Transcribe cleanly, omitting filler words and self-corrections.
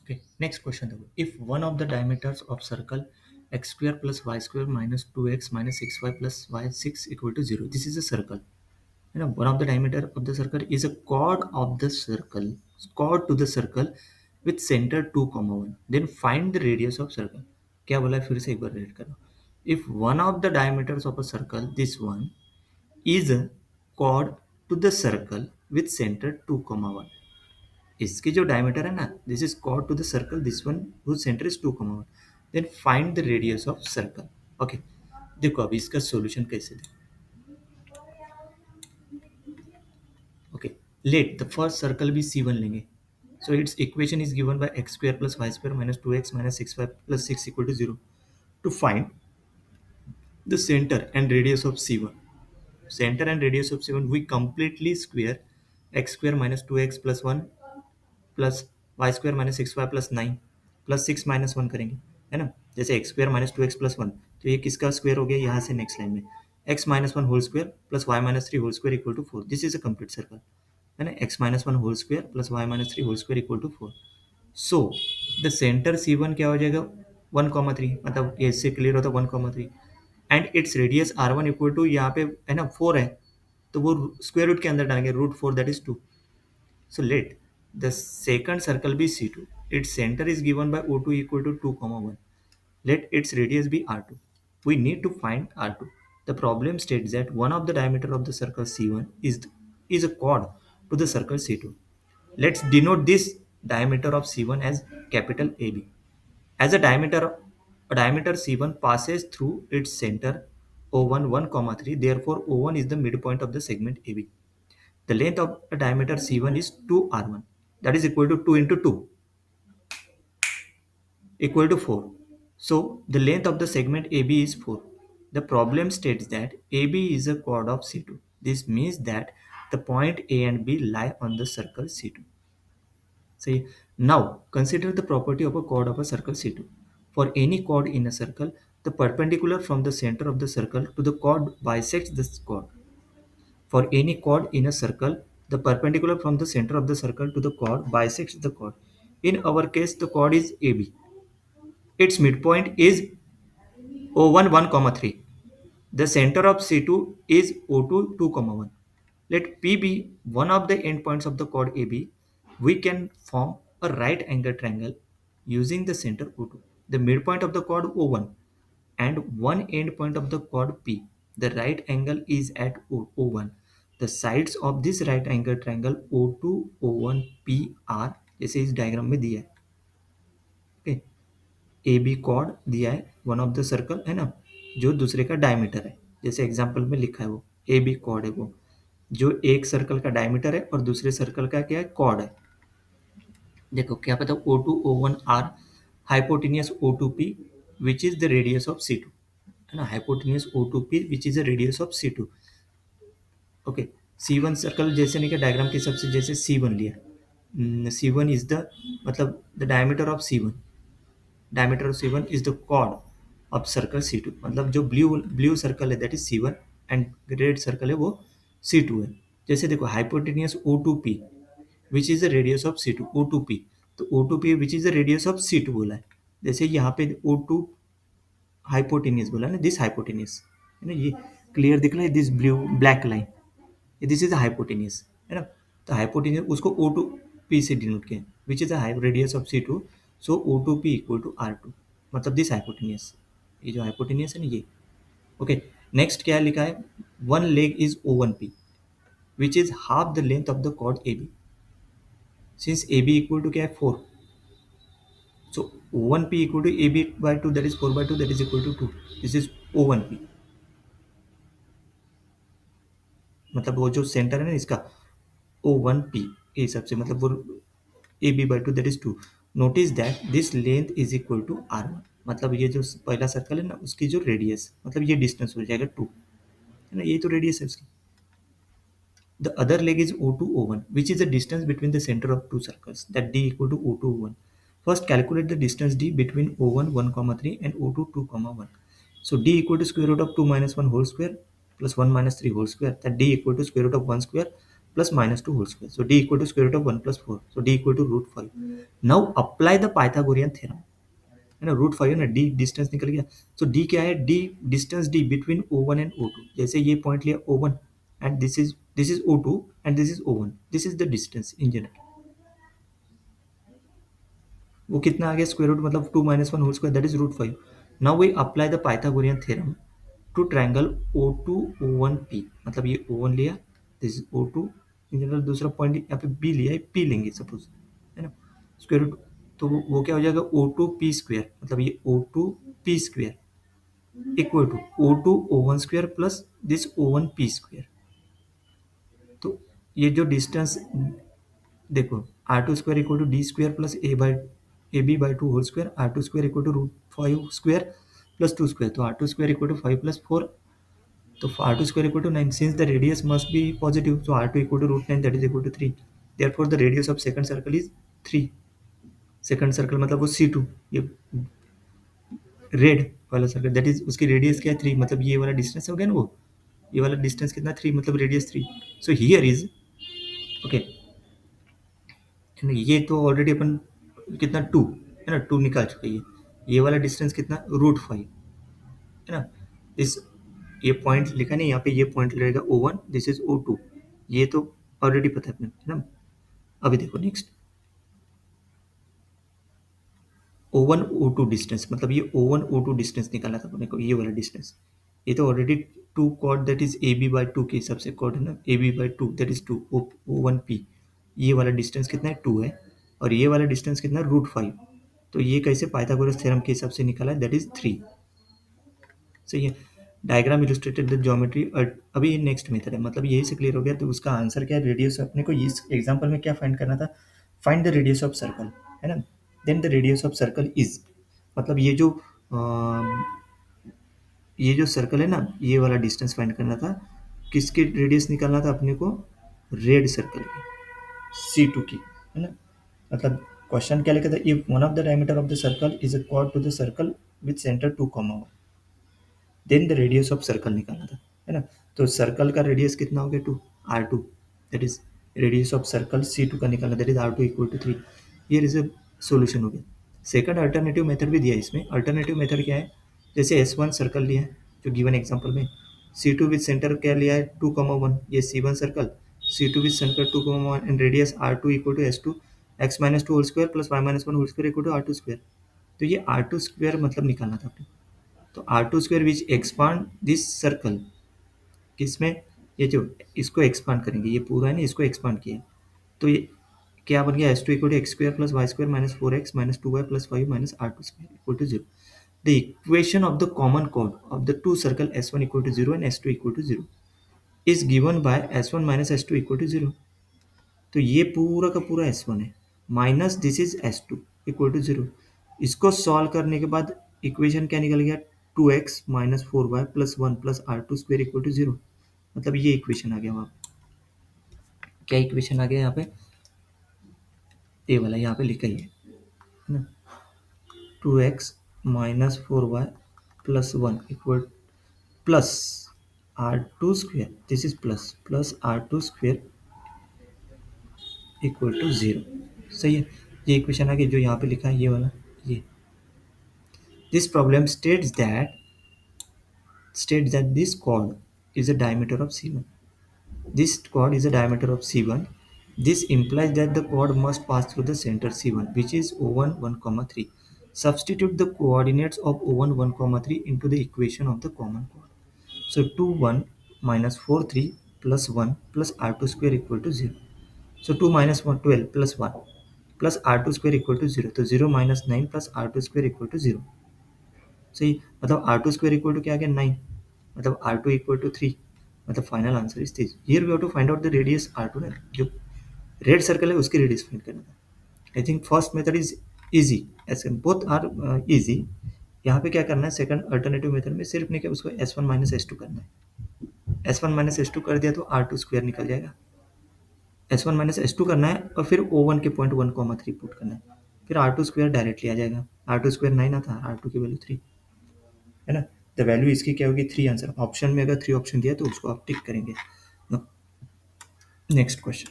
Okay, next question देखो, if one of the diameters of circle x square plus y square minus 2x minus 6y plus y6 equal to 0, this is a circle. You know, one of the diameter of the circle is a chord of the circle, chord to the circle with center 2 comma 1, then find the radius of circle. क्या बोला है फिर से एक बार read करो. If one of the diameters of a circle, this one, is a chord to the circle with center 2 comma 1, इसकी जो diameter है ना, this is chord to the circle, this one whose centre is 2,1, then find the radius of circle. Okay, देखो अभी इसका solution कैसे दे. Okay, let the first circle भी C1 लेंगे. So its equation is given by x square plus y square minus 2x minus 6y plus 6 equal to 0 to find the centre and radius of C1. Center and radius of C1 we completely square x square minus 2x plus 1 plus y square minus six y plus nine plus six minus one करेंगे, है ना. जैसे x square minus two x plus one, तो ये किसका square हो गया यहाँ से नेक्स्ट लाइन में, x minus one whole square plus Y minus three whole square equal to four. This is a complete circle, है ना. X minus one whole square plus Y minus three whole square equal to four. So the centre C1 क्या हो जाएगा, 1,3, मतलब ये इससे clear होता है 1,3, and its radius R1 equal to यहाँ पे है ना 4 है, तो वो स्क्वायर रूट के अंदर डालेंगे, root 4 that is 2. So let the second circle be C2. Its center is given by O2 equal to 2, comma 1. Let its radius be R2. We need to find R2. The problem states that one of the diameter of the circle C1 is a chord to the circle C2. Let's denote this diameter of C1 as capital AB. As a diameter C1 passes through its center O1 1, comma 3. Therefore, O1 is the midpoint of the segment AB. The length of a diameter C1 is 2R1, that is equal to 2 into 2 equal to 4. So the length of the segment AB is 4. The problem states that AB is a chord of C2. This means that the point A and B lie on the circle C2. See, now consider the property of a chord of a circle C2. For any chord in a circle, the perpendicular from the center of the circle to the chord bisects this chord. For any chord in a circle, the perpendicular from the center of the circle to the chord bisects the chord. In our case, the chord is AB. Its midpoint is O1 1, 3. The center of C2 is O2 2, 1. Let P be one of the endpoints of the chord AB. We can form a right angle triangle using the center O2, the midpoint of the chord O1, and one endpoint of the chord P. The right angle is at O1. The sides of this right angle triangle O2 O1 P are, जैसे इस diagram में दिया है. Okay, A B cord दिया है, one of the circle है ना, जो दूसरे का डायमीटर है, जैसे एग्जांपल में लिखा है वो ए बी कॉर्ड है, वो जो एक सर्कल का डायमीटर है और दूसरे सर्कल का क्या है, कॉर्ड है. देखो क्या पता O two O one or hypotenuse O two P which is the radius of C two, है ना. Hypotenuse O two P which is the radius of C two. Okay, C one circle जैसे नहीं, क्या diagram के हिसाब से जैसे C one लिया, सी वन इज द मतलब the diameter of C one, diameter of C one is the chord of circle C two, मतलब जो ब्लू ब्लू सर्कल है that is C one and red circle है वो C two है. जैसे देखो hypotenuse O two P which is the radius of C two, O two P, तो O two P which is the radius of C to बोला है. जैसे यहाँ पे ओ टू हाइपोटेनियस बोला ना, दिस हाइपोटेनियस है ना, ये क्लियर दिख रहा है, this blue black line, this is hypotenuse, है ना. तो हाइपोटेनियस उसको ओ टू पी से डिनोट किया, which is the radius of C two. So O two P equal to R two, मतलब दिस हाइपोटेनियस, ये जो हाइपोटेनियस है ना ये. ओके, नेक्स्ट क्या लिखा है, one leg is O one P which is half the length of the chord A B. Since A B equal to क्या है 4, so O one P equal to A B by two that is 4/2 that is equal to 2. This is O one P, मतलब वो जो centre है ना इसका ओ one P के हिसाब से, मतलब वो A B by two that is 2. Notice that this length is equal to R one, मतलब ये जो पहला सर्कल है ना उसकी जो रेडियस, मतलब ये डिस्टेंस हो जाएगा 2, है ना, यही तो रेडियस है उसकी. The other leg is O2 O1, which is the distance between the center of two circles, that d equal to O2 O1. First calculate the distance d between O1 1, 3 and O2 2, 1. So d equal to square root of 2 minus 1 whole square plus 1 minus 3 whole square, that d equal to square root of 1 square plus minus 2 whole square. So d equal to square root of 1 plus 4. So d equal to root 5. Now apply the Pythagorean theorem. है ना, root five है ना, D distance निकल गया. सो D क्या है, D distance D between O one and O two. जैसे ये पॉइंट लिया O one and this is O two and this is O one, this is the distance in general. वो कितना आ गया, स्क्वायर रूट मतलब 2 minus one whole square, that is root five. Now we apply the Pythagorean theorem to triangle O two O one P. मतलब ये O one लिया, this is O two. In general दूसरा point यहाँ पे B लिया है, P लेंगे suppose, है ना. स्क्वायर रूट तो वो क्या हो जाएगा, ओ टू पी स्क्वायर. मतलब ये O two P square equal to O two O one square plus this O one P square. तो ये जो डिस्टेंस देखो, R two square equal to D square plus A B by two whole square. R two square equal to root five square plus two square. तो R two square equal to five plus four. तो R two square equal to nine. Since the radius must be positive, so R two equal to root nine, that is equal to three. Therefore the radius of second circle is three. Second circle मतलब वो C two, ये red वाला सर्कल, that is उसकी radius क्या है, three. मतलब ये वाला डिस्टेंस हो गया ना, वो ये वाला डिस्टेंस कितना, थ्री, मतलब radius three. So here is okay. ये तो ऑलरेडी अपन कितना, टू है ना, टू निकाल चुके. ये वाला डिस्टेंस कितना, रूट फाइव, है ना. इस ये पॉइंट लिखा नहीं यहाँ पे, ये पॉइंट रहेगा O one, this is O two. ये तो ऑलरेडी पता है अपने, है ना. अभी देखो next, O one O two distance. मतलब ये O one O two distance निकालना था अपने को, ये वाला डिस्टेंस. ये तो ऑलरेडी टू कॉड that is A B by two के हिसाब से कॉड है ना, A B by two that is two O one P. ये वाला डिस्टेंस कितना है, टू है. और ये वाला डिस्टेंस कितना, रूट फाइव. तो ये कैसे पाइथागोरस थ्योरम के हिसाब से निकाला है, दैट इज थ्री. सही है. Diagram illustrated the geometry. अभी नेक्स्ट मेथड है, मतलब यही से क्लियर हो गया. तो उसका आंसर क्या है, रेडियस. अपने को इस एग्जांपल में क्या फाइंड करना था, find the radius of circle, है ना. Then the radius of circle is, मतलब ये जो सर्कल है ना, ये वाला डिस्टेंस फाइंड करना था. किसके रेडियस निकालना था अपने को, रेड सर्कल की, सी टू की, है ना. मतलब क्वेश्चन क्या लिखा था, if one of the diameter of the circle is a क्वाड to the circle with centre two comma, then the radius of circle निकालना था, है ना. तो सर्कल का रेडियस कितना हो गया, two, R two. That is radius of circle C two का निकालना, that is R two equal to three. ये इज सोल्यूशन हो गया. सेकंड अल्टरनेटिव मेथड भी दिया है इसमें. अल्टरनेटिव मेथड क्या है, जैसे एस वन सर्कल लिया है जो गिवन एग्जाम्पल में, सी टू विथ सेंटर क्या लिया है, टू कॉमा वन. ये C one circle, C two with centre two comma one and radius R two equal to S two x minus two whole square plus Y minus one whole square equal to R two square. तो ये are two square मतलब निकालना था आपने. तो R two square which expand this circle, किसमें, ये जो इसको एक्सपांड करेंगे, ये पूरा है ना, इसको एक्सपांड किया. तो ये क्या बन गया, S two equal to x square plus y square minus four x minus two y plus five minus R two square equal to zero. The equation of the common chord of the two circle S one equal to zero and S two equal to zero is given by S one minus S two equal to zero. तो ये पूरा का पूरा S one है, minus this is S two equal to zero. इसको solve करने के बाद इक्वेशन क्या निकल गया, two x minus four y plus one plus R two square equal to zero. मतलब ये इक्वेशन आ गया वहाँ पे. क्या इक्वेशन आ गया यहाँ पे, ये वाला यहाँ पे लिखा ही है ना, two x minus four y plus one equal plus R two square, this is plus plus R two square equal to zero. सही है. ये इक्वेशन आ गया जो यहाँ पे लिखा है, ये वाला. ये this problem states that this chord is a diameter of C1. This chord is a diameter of C1. This implies that the chord must pass through the center C1, which is O1, 1, 3. Substitute the coordinates of O1, 1, 3 into the equation of the common chord. So 2, 1 minus 4, 3 plus 1 plus R2 square equal to 0. So 2 minus 1, 12 plus 1 plus R2 square equal to 0. So 0 minus 9 plus R2 square equal to 0. सही. मतलब R two square equal to क्या आ गया, nine. मतलब R two equal to three. मतलब final answer is this. Here we have to find out the radius R two ना, जो red circle है उसकी रेडियस फाइंड करना था. I think first method is easy, ऐसे बोथ आर इजी. यहाँ पे क्या करना है, सेकंड अल्टरनेटिव मेथड में सिर्फ नहीं, क्या उसको S one minus S two करना है. S one minus S two कर दिया तो आर टू स्क्वायर निकल जाएगा. S one minus S two करना है और फिर ओ वन के point one comma three put करना है. फिर आर टू स्क्वायर डायरेक्टली आ जाएगा. आर टू स्क्वायर नाइन आता है, आर टू की वैल्यू थ्री, है ना. द वैल्यू इसकी क्या होगी, थ्री. आंसर ऑप्शन में अगर थ्री ऑप्शन दिया तो उसको आप टिक करेंगे. Next question.